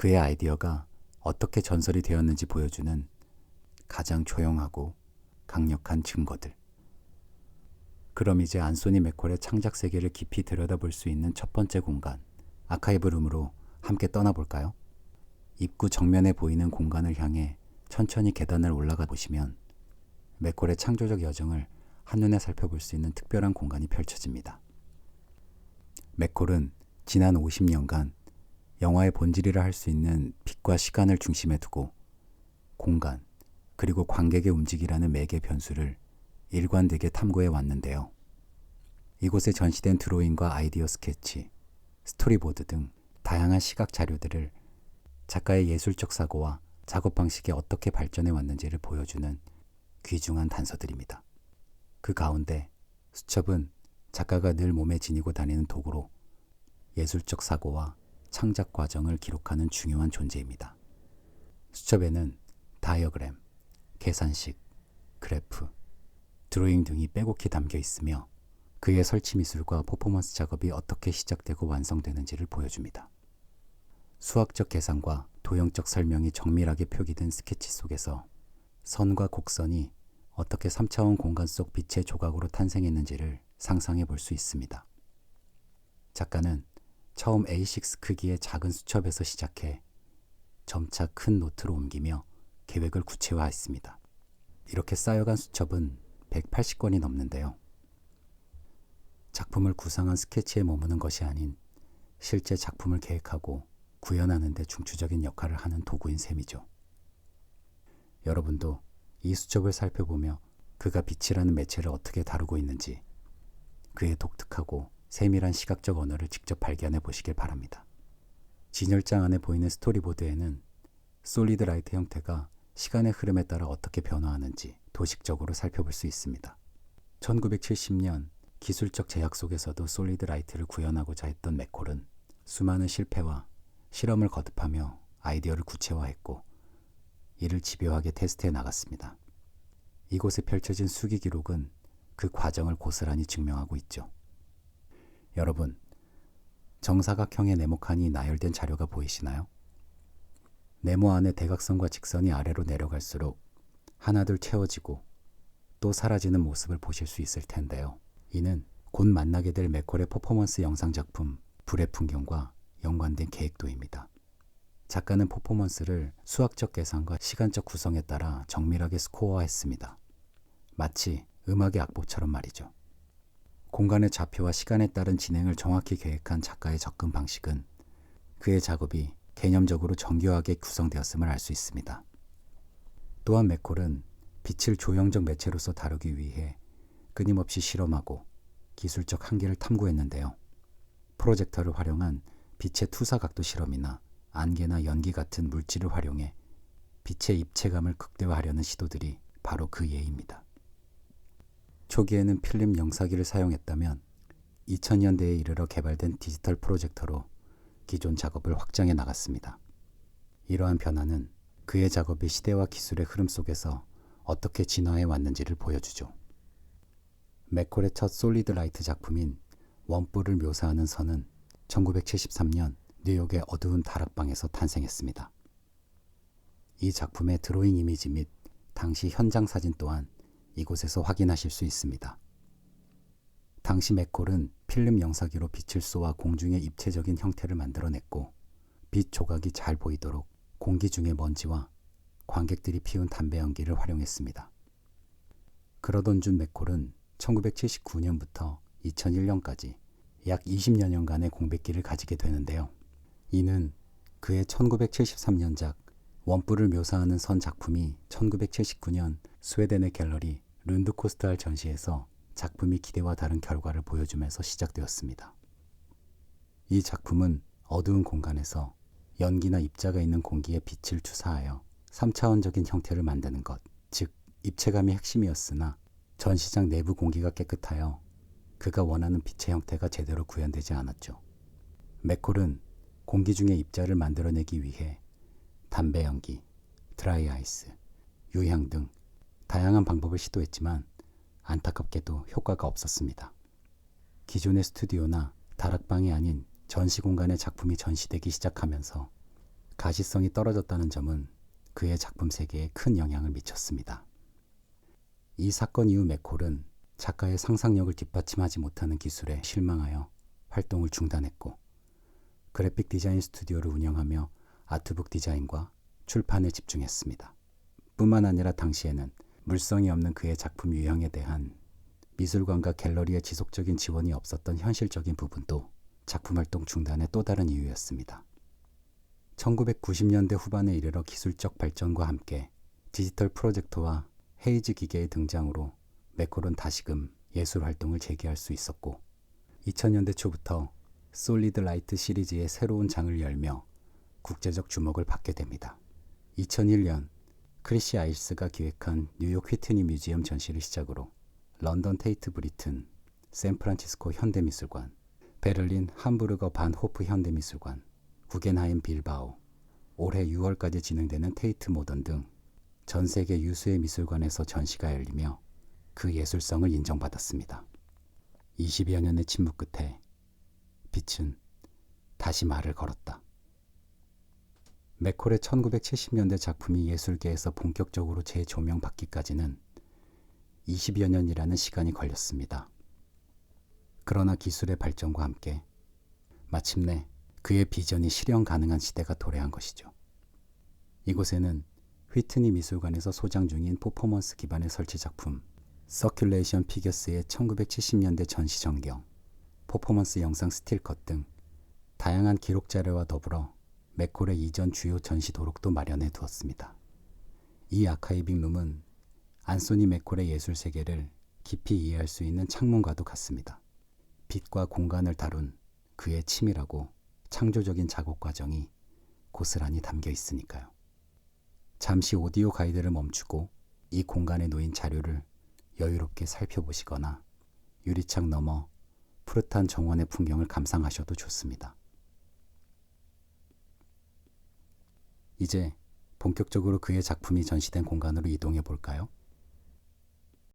그의 아이디어가 어떻게 전설이 되었는지 보여주는 가장 조용하고 강력한 증거들. 그럼 이제 안소니 맥콜의 창작 세계를 깊이 들여다볼 수 있는 첫 번째 공간, 아카이브룸으로 함께 떠나볼까요? 입구 정면에 보이는 공간을 향해 천천히 계단을 올라가 보시면 맥콜의 창조적 여정을 한눈에 살펴볼 수 있는 특별한 공간이 펼쳐집니다. 맥콜은 지난 50년간 영화의 본질이라 할 수 있는 빛과 시간을 중심에 두고 공간, 그리고 관객의 움직이라는 매개 변수를 일관되게 탐구해 왔는데요. 이곳에 전시된 드로잉과 아이디어 스케치, 스토리보드 등 다양한 시각 자료들을 작가의 예술적 사고와 작업 방식이 어떻게 발전해 왔는지를 보여주는 귀중한 단서들입니다. 그 가운데 수첩은 작가가 늘 몸에 지니고 다니는 도구로 예술적 사고와 창작 과정을 기록하는 중요한 존재입니다. 수첩에는 다이어그램, 계산식, 그래프, 드로잉 등이 빼곡히 담겨 있으며 그의 설치 미술과 퍼포먼스 작업이 어떻게 시작되고 완성되는지를 보여줍니다. 수학적 계산과 도형적 설명이 정밀하게 표기된 스케치 속에서 선과 곡선이 어떻게 3차원 공간 속 빛의 조각으로 탄생했는지를 상상해 볼 수 있습니다. 작가는 처음 A6 크기의 작은 수첩에서 시작해 점차 큰 노트로 옮기며 계획을 구체화했습니다. 이렇게 쌓여간 수첩은 180권이 넘는데요. 작품을 구상한 스케치에 머무는 것이 아닌 실제 작품을 계획하고 구현하는 데 중추적인 역할을 하는 도구인 셈이죠. 여러분도 이 수첩을 살펴보며 그가 빛이라는 매체를 어떻게 다루고 있는지 그의 독특하고 세밀한 시각적 언어를 직접 발견해 보시길 바랍니다. 진열장 안에 보이는 스토리보드에는 솔리드 라이트 형태가 시간의 흐름에 따라 어떻게 변화하는지 도식적으로 살펴볼 수 있습니다. 1970년 기술적 제약 속에서도 솔리드 라이트를 구현하고자 했던 맥콜은 수많은 실패와 실험을 거듭하며 아이디어를 구체화했고 이를 집요하게 테스트해 나갔습니다. 이곳에 펼쳐진 수기 기록은 그 과정을 고스란히 증명하고 있죠. 여러분, 정사각형의 네모칸이 나열된 자료가 보이시나요? 네모 안에 대각선과 직선이 아래로 내려갈수록 하나둘 채워지고 또 사라지는 모습을 보실 수 있을 텐데요. 이는 곧 만나게 될 맥콜의 퍼포먼스 영상 작품 불의 풍경과 연관된 계획도입니다. 작가는 퍼포먼스를 수학적 계산과 시간적 구성에 따라 정밀하게 스코어했습니다. 마치 음악의 악보처럼 말이죠. 공간의 좌표와 시간에 따른 진행을 정확히 계획한 작가의 접근 방식은 그의 작업이 개념적으로 정교하게 구성되었음을 알 수 있습니다. 또한 맥콜은 빛을 조형적 매체로서 다루기 위해 끊임없이 실험하고 기술적 한계를 탐구했는데요. 프로젝터를 활용한 빛의 투사각도 실험이나 안개나 연기 같은 물질을 활용해 빛의 입체감을 극대화하려는 시도들이 바로 그 예입니다. 초기에는 필름 영사기를 사용했다면 2000년대에 이르러 개발된 디지털 프로젝터로 기존 작업을 확장해 나갔습니다. 이러한 변화는 그의 작업이 시대와 기술의 흐름 속에서 어떻게 진화해 왔는지를 보여주죠. 맥콜의 첫 솔리드 라이트 작품인 원뿔을 묘사하는 선은 1973년 뉴욕의 어두운 다락방에서 탄생했습니다. 이 작품의 드로잉 이미지 및 당시 현장 사진 또한 이곳에서 확인하실 수 있습니다. 당시 맥콜은 필름 영사기로 빛을 쏘아 공중의 입체적인 형태를 만들어냈고 빛 조각이 잘 보이도록 공기 중의 먼지와 관객들이 피운 담배 연기를 활용했습니다. 그러던 중 맥콜은 1979년부터 2001년까지 약 20여 년간의 공백기를 가지게 되는데요. 이는 그의 1973년작 원뿔을 묘사하는 선 작품이 1979년 스웨덴의 갤러리 룬드코스트할 전시에서 작품이 기대와 다른 결과를 보여주면서 시작되었습니다. 이 작품은 어두운 공간에서 연기나 입자가 있는 공기에 빛을 투사하여 3차원적인 형태를 만드는 것, 즉 입체감이 핵심이었으나 전시장 내부 공기가 깨끗하여 그가 원하는 빛의 형태가 제대로 구현되지 않았죠. 맥콜은 공기 중에 입자를 만들어내기 위해 담배 연기, 드라이 아이스, 유향 등 다양한 방법을 시도했지만 안타깝게도 효과가 없었습니다. 기존의 스튜디오나 다락방이 아닌 전시 공간의 작품이 전시되기 시작하면서 가시성이 떨어졌다는 점은 그의 작품 세계에 큰 영향을 미쳤습니다. 이 사건 이후 맥콜은 작가의 상상력을 뒷받침하지 못하는 기술에 실망하여 활동을 중단했고 그래픽 디자인 스튜디오를 운영하며 아트북 디자인과 출판에 집중했습니다. 뿐만 아니라 당시에는 물성이 없는 그의 작품 유형에 대한 미술관과 갤러리의 지속적인 지원이 없었던 현실적인 부분도 작품 활동 중단의 또 다른 이유였습니다. 1990년대 후반에 이르러 기술적 발전과 함께 디지털 프로젝터와 헤이즈 기계의 등장으로 맥콜은 다시금 예술 활동을 재개할 수 있었고 2000년대 초부터 솔리드 라이트 시리즈의 새로운 장을 열며 국제적 주목을 받게 됩니다. 2001년 크리시 아이스가 기획한 뉴욕 휘트니 뮤지엄 전시를 시작으로 런던 테이트 브리튼, 샌프란시스코 현대미술관, 베를린 함부르거 반호프 현대미술관, 구겐하임 빌바오, 올해 6월까지 진행되는 테이트 모던 등 전 세계 유수의 미술관에서 전시가 열리며 그 예술성을 인정받았습니다. 20여 년의 침묵 끝에 빛은 다시 말을 걸었다. 맥콜의 1970년대 작품이 예술계에서 본격적으로 재조명받기까지는 20여 년이라는 시간이 걸렸습니다. 그러나 기술의 발전과 함께 마침내 그의 비전이 실현 가능한 시대가 도래한 것이죠. 이곳에는 휘트니 미술관에서 소장 중인 퍼포먼스 기반의 설치 작품 서큘레이션 피겨스의 1970년대 전시 전경, 퍼포먼스 영상 스틸컷 등 다양한 기록 자료와 더불어 맥콜의 이전 주요 전시 도록도 마련해 두었습니다. 이 아카이빙 룸은 안소니 맥콜의 예술 세계를 깊이 이해할 수 있는 창문과도 같습니다. 빛과 공간을 다룬 그의 치밀하고 창조적인 작업 과정이 고스란히 담겨 있으니까요. 잠시 오디오 가이드를 멈추고 이 공간에 놓인 자료를 여유롭게 살펴보시거나 유리창 너머 푸릇한 정원의 풍경을 감상하셔도 좋습니다. 이제 본격적으로 그의 작품이 전시된 공간으로 이동해 볼까요?